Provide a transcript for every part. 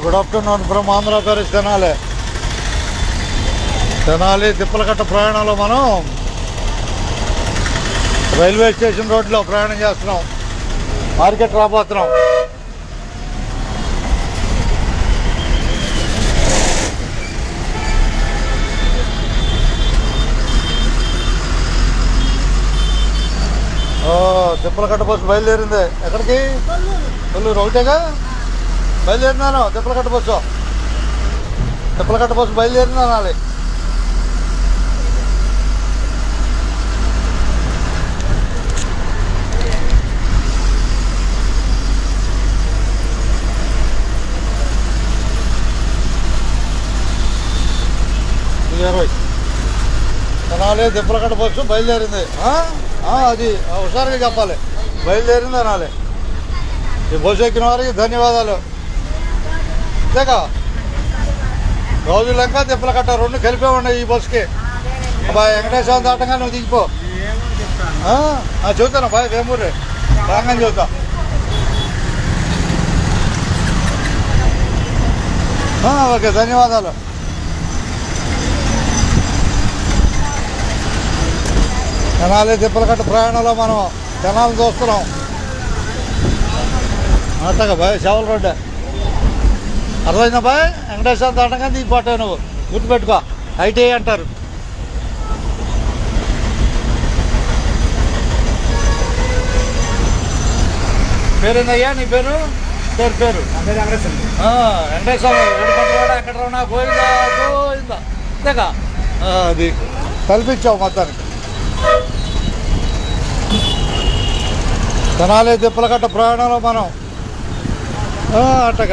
Good afternoon from Andhra Paris Tenali. Tenali Tippalakatta ప్రయాణంలో మనం railway station రోడ్లో ప్రయాణం చేస్తున్నాం. మార్కెట్ రాబోతున్నాం. తిప్పలకట్ట బస్సు బయలుదేరింది. ఎక్కడికి? కొల్లూరు ఒకటేగా బయలుదేరినాను. తిప్పలకట్ట బస్సు బయలుదేరింది అనాలి. అనాలి తిప్పలకట్ట బస్సు బయలుదేరింది. అది హుషారుగా చెప్పాలి. బయలుదేరింది అనాలి. ఈ బస్సు ఎక్కిన వారికి ధన్యవాదాలు. అంతేగా రోజులంక తిప్పలకట్ట రెండు కలిపే ఉన్నాయి ఈ బస్సుకి. బాయ్ వెంకటేశ్వర దాటంగా నువ్వు దిగిపో. చెబుతాను బాయ్ వేమూరి రాగానే చెబుతా. ఓకే ధన్యవాదాలు. తెనాలి తిప్పలకట్ట ప్రయాణంలో మనం తెనాలి చూస్తున్నాం. అట్టగా బాయ్ సేవల రోడ్డే అర్థమైందా బాయ్? వెంకటేశ్వర దాటంగా దిగిపోతావు నువ్వు, గుర్తుపెట్టుకో. ఐటీఐ అంటారు. పేరేందయ్యా నీ పేరు? పేరు వెంకటేశ్వర ఏడుకొండవాడ ఎక్కడ ఉన్నా పోయిందా అంతేగా. అది కల్పించావు మొత్తానికి. తెనాలి తిప్పలకట్ట ప్రయాణంలో మనం అట్టగ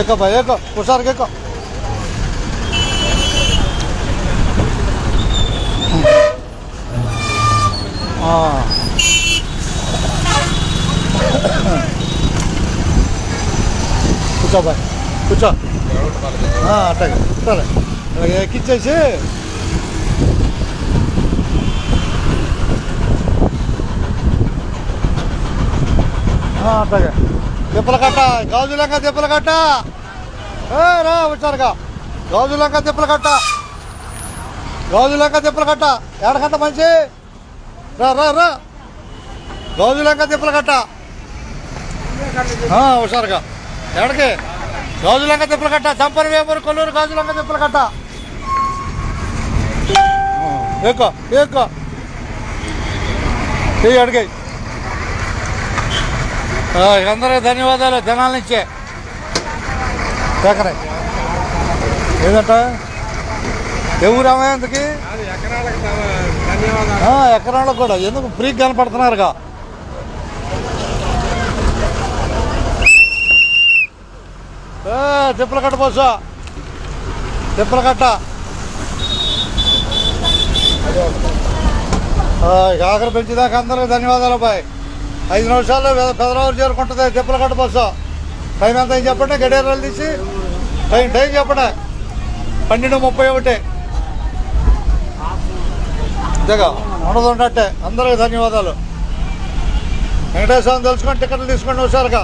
ఎక్కో బాయ్ ఎక్కో హుషారుగా ఎక్కో. కూర్చో బాయ్ కూర్చో. అట్టగా సరే ఎక్కిచ్చేసి అట్టగా తిప్పలకట్ట తిప్పలకట్ట రా వచ్చారుగా. గాజులంక తిప్పలకట్ట ఏడకంట మంచి రా గాజులంక తిప్పలకట్ట హుషారుగా. ఎక్కడికి? గాజులంక తిప్పలకట్ట చంపని వేమూరు కొల్లూరు గాజులంక తిప్పలకట్ట. ఎక్కువ అడిగాయి. అందరికీ ధన్యవాదాలు. తెనాలి నుంచే ఎక్కడే ఏదంట ఎవరామా ఎందుకు ఎకరాలకు కూడా ఎందుకు ఫ్రీ కనపడుతున్నారుగా. తిప్పలకట్ట బస్సు తిప్పలకట్ట ఆఖరి పెంచేదాకా అందరికీ ధన్యవాదాలు బాయ్. 5 నిమిషాల్లో పెదరావురు చేరుకుంటుంది తిప్పలకట్ట బస్సు. టైం ఎంత ఏం చెప్పండి? గడియారాలు తీసి టైం చెప్పండి. 12:31 అంతేగా ఉండదు. అందరికీ ధన్యవాదాలు. వెంకటేశ్వరం తెలుసుకొని టికెట్లు తీసుకోండి హుషారుగా.